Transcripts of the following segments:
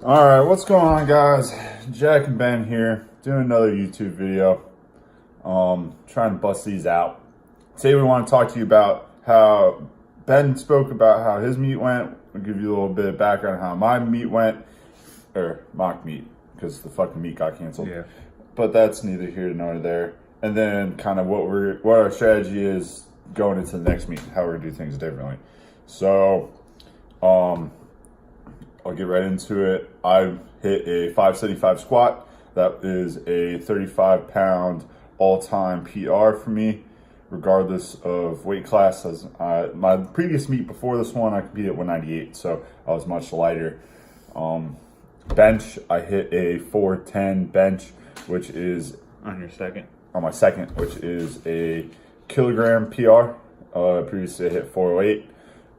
All right, what's going on, guys? Jack and Ben here, doing another YouTube video. Trying to bust these out. Today we want to talk to you about how Ben spoke about how his meet went. I'll give you a little bit of background on how my meet went, or mock meet, because the fucking meet got canceled. Yeah. But that's neither here nor there. And then kind of what our strategy is going into the next meet, how we're gonna do things differently. So, I'll get right into it. I hit a 575 squat. That is a 35-pound all-time PR for me, regardless of weight class. As my previous meet before this one, I competed at 198, so I was much lighter. Bench, I hit a 410 bench, which is On your second. on my second, which is a kilogram PR. Previously I hit 408,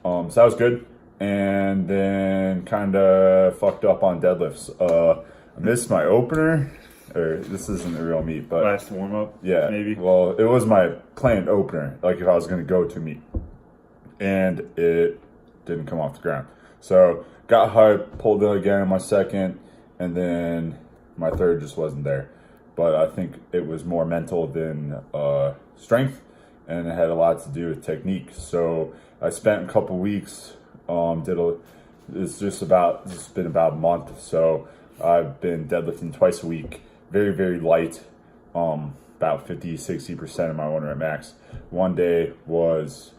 so that was good. And then kind of fucked up on deadlifts. I missed my opener, or this isn't a real meet, but Last warm up. yeah, Maybe. Well, it was my planned opener, like if I was going to go to meet, and it didn't come off the ground. So got hyped, pulled it again in my second, and then my third just wasn't there. But I think it was more mental than strength, and it had a lot to do with technique. So I spent a couple weeks. It's been about a month. So I've been deadlifting twice a week, very, very light, about 50-60% of my 1 rep max. One day was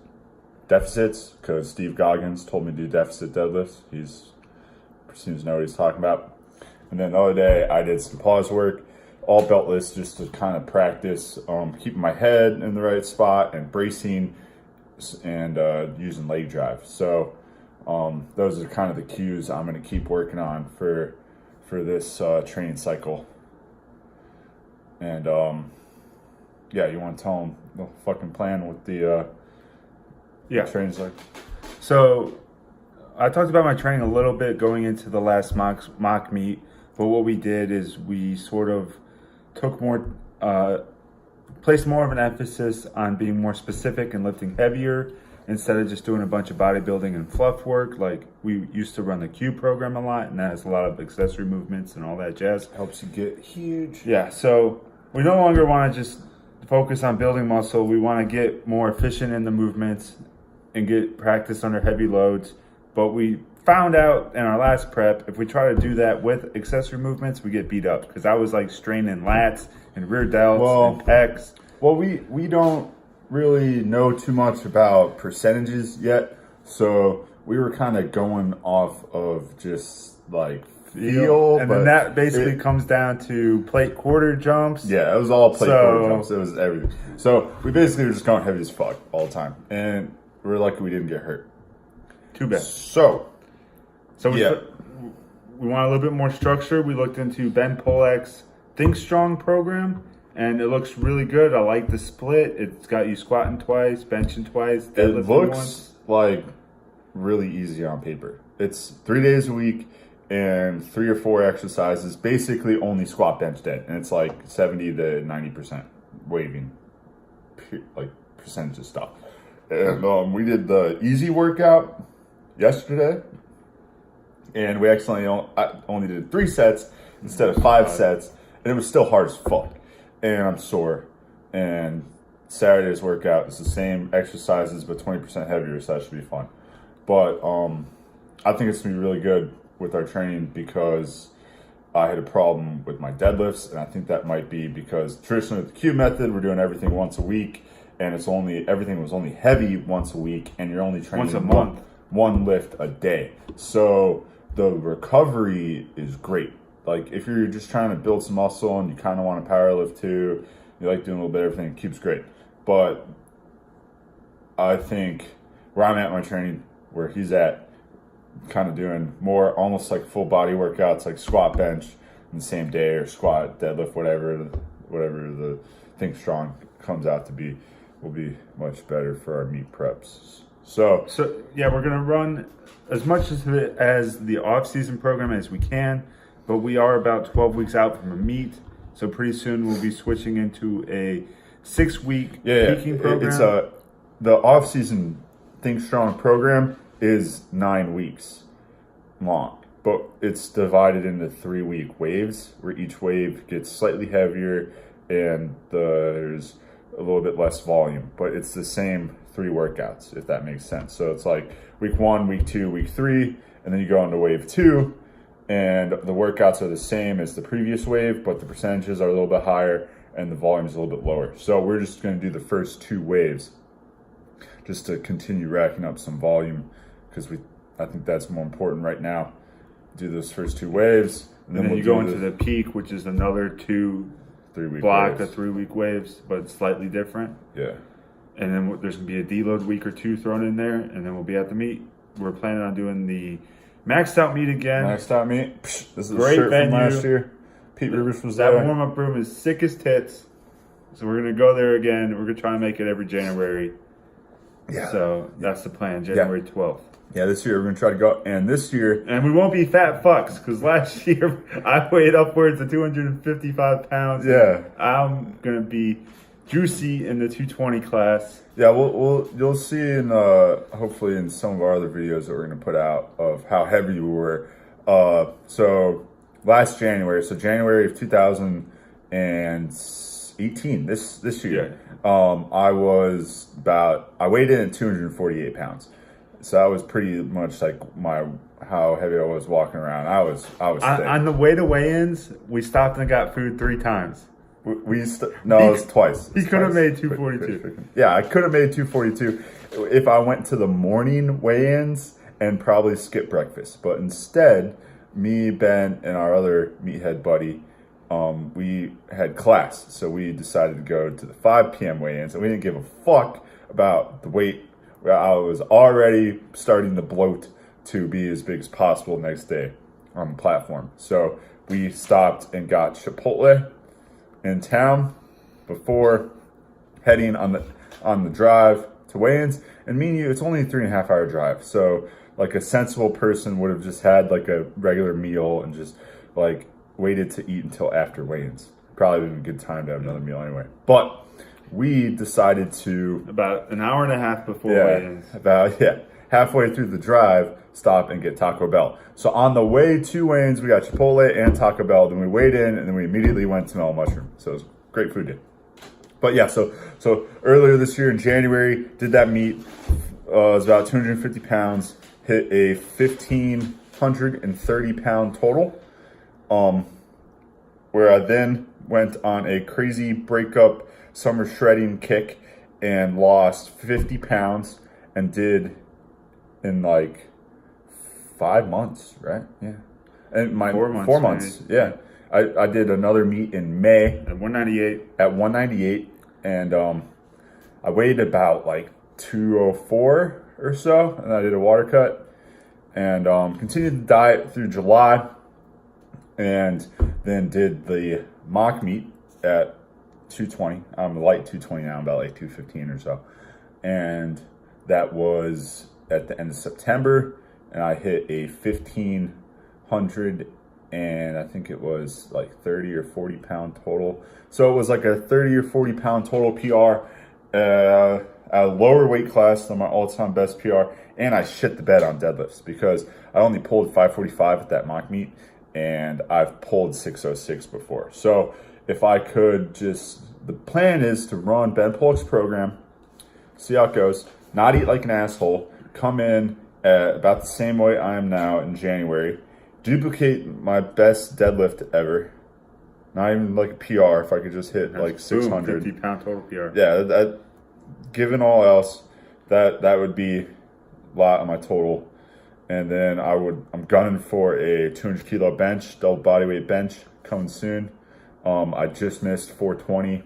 deficits because Steve Goggins told me to do deficit deadlifts. He seems to know what he's talking about. And then the other day I did some pause work, all beltless, just to kind of practice keeping my head in the right spot and bracing and using leg drive. So those are kind of the cues I'm going to keep working on for this training cycle. And yeah, you want to tell them the fucking plan with the training cycle? So I talked about my training a little bit going into the last mock meet, but what we did is we sort of took placed more of an emphasis on being more specific and lifting heavier instead of just doing a bunch of bodybuilding and fluff work. Like we used to run the Q program a lot, and that has a lot of accessory movements and all that jazz. Helps you get huge. Yeah, so we no longer want to just focus on building muscle. We want to get more efficient in the movements and get practice under heavy loads. But we found out in our last prep, if we try to do that with accessory movements, we get beat up, because I was like straining lats and rear delts and pecs. Well, we don't really know too much about percentages yet, so we were kind of going off of just like feel, and then that basically comes down to plate quarter jumps. Yeah, it was all plate quarter jumps. It was everything. So we basically were just going heavy as fuck all the time, and we're lucky we didn't get hurt. Too bad. So we want a little bit more structure. We looked into Ben Polak's Think Strong program, and it looks really good. I like the split. It's got you squatting twice, benching twice, deadlifting it looks once. Like really easy on paper. It's 3 days a week and 3 or 4 exercises, basically only squat, bench, dead, and it's like 70 to 90% waving, like percentage of stuff. And we did the easy workout yesterday, and we only did 3 sets instead of 5 sets, and it was still hard as fuck. And I'm sore. And Saturday's workout is the same exercises but 20% heavier, so that should be fun. But I think it's gonna be really good with our training, because I had a problem with my deadlifts, and I think that might be because traditionally with the Q method, we're doing everything once a week, and everything was only heavy once a week, and you're only training once a month, one lift a day. So the recovery is great. Like if you're just trying to build some muscle and you kind of want to power lift too, you like doing a little bit of everything, it keeps great. But I think where I'm at in my training, where he's at, kind of doing more almost like full body workouts, like squat, bench in the same day, or squat, deadlift, whatever the Think Strong comes out to be, will be much better for our meet preps. So yeah, we're gonna run as much as the off-season program as we can, but we are about 12 weeks out from a meet, so pretty soon we'll be switching into a 6-week peaking program. It's the off-season Think Strong program is 9 weeks long. but it's divided into 3-week waves where each wave gets slightly heavier and there's a little bit less volume, but it's the same 3 workouts, if that makes sense. So it's like week 1, week 2, week 3, and then you go into wave 2, and the workouts are the same as the previous wave, but the percentages are a little bit higher and the volume is a little bit lower. So we're just going to do the first 2 waves just to continue racking up some volume, because I think that's more important right now. Do those first 2 waves, and then you go into the peak, which is another 2-3-week block of 3-week waves, but slightly different. Yeah. And then there's going to be a deload week or 2 thrown in there, and then we'll be at the meet. We're planning on doing the maxed out meet again. Maxed out meet. This is great a shirt venue from last year. Pete Rivers was that there. warm up room is sick as tits. So we're going to go there again. We're going to try and make it every January. Yeah. So that's the plan, January 12th. Yeah, this year we're going to try to go. And this year... And we won't be fat fucks, because last year I weighed upwards of 255 pounds. Yeah. I'm going to be juicy in the 220 class. Yeah, you'll see in hopefully in some of our other videos that we're going to put out of how heavy we were. So last January, so January of 2018, this year, I weighed in at 248 pounds. So that was pretty much like how heavy I was walking around. I was thick. On the way to weigh-ins, we stopped and got food 3 times. It was twice. He could have made 242. Yeah, I could have made 242 if I went to the morning weigh-ins and probably skipped breakfast. But instead, me, Ben, and our other meathead buddy, we had class. So we decided to go to the 5 p.m. weigh-ins, and we didn't give a fuck about the weight. I was already starting to bloat to be as big as possible next day on the platform. So we stopped and got Chipotle in town before heading on the drive to weigh-ins. And me and you, it's only a 3.5 hour drive. So like a sensible person would have just had like a regular meal and just like waited to eat until after weigh-ins. Probably been a good time to have another meal anyway. But we decided to... About an hour and a half before weigh-ins. Halfway through the drive, stop and get Taco Bell. So on the way to weigh-ins, we got Chipotle and Taco Bell. Then we weighed in, and then we immediately went to Mellow Mushroom. So it was a great food day. But yeah, so earlier this year in January, did that meet. It was about 250 pounds. Hit a 1,530 pound total. Where I then went on a crazy breakup summer shredding kick and lost 50 pounds and did in like 5 months, right? Yeah. And 4 months. Yeah. I did another meet in May. At 198. At 198. And I weighed about like 204 or so. And I did a water cut. And continued the diet through July. And then did the mock meet at 220. I'm light 220 now. I'm about like 215 or so. And that was at the end of September. And I hit a 1,500 and I think it was like 30 or 40 pound total. So it was like a 30 or 40 pound total PR, at a lower weight class than my all-time best PR. And I shit the bed on deadlifts because I only pulled 545 at that mock meet and I've pulled 606 before. So if I could the plan is to run Ben Polk's program, see how it goes, not eat like an asshole, come in at about the same weight I am now in January, duplicate my best deadlift ever, not even like a PR, if I could just hit like 600. 50 pound total PR. Yeah, given all else, that would be a lot on my total. And then I'm gunning for a 200 kilo bench, double bodyweight bench coming soon. I just missed 420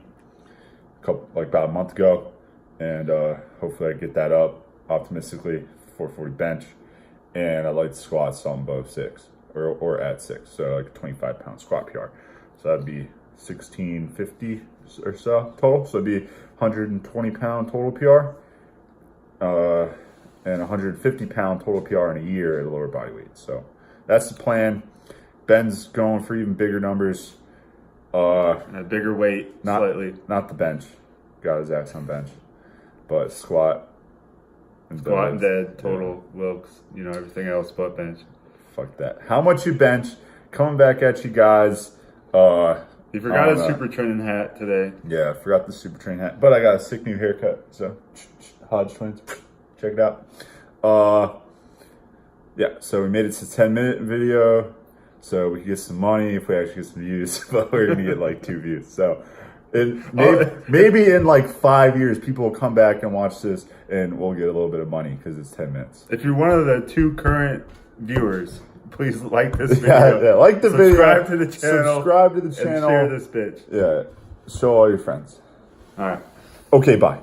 about a month ago, and hopefully I get that up optimistically. 440 bench, and I'd like to squat some above 6 or at 6, so like a 25 pound squat PR. So that'd be 1650 or so total. So it'd be 120 pound total PR, and 150 pound total PR in a year at a lower body weight. So that's the plan. Ben's going for even bigger numbers. A bigger weight, slightly. Not the bench. Got his ass on bench, but squat and dead, total, Wilks, everything else but bench. fuck that. How much you bench? Coming back at you guys. You forgot a super training hat today. Yeah, I forgot the super train hat, but I got a sick new haircut. So, Hodge Twins, check it out. Yeah, so we made it to 10-minute video, so we can get some money if we actually get some views. But we're gonna get like 2 views. So, maybe in like 5 years, people will come back and watch this, and we'll get a little bit of money because it's 10 minutes. If you're one of the 2 current viewers, please like this video. Yeah, like the video. Subscribe to the channel. Subscribe to the channel. And share this bitch. Yeah, show all your friends. All right. Okay, bye.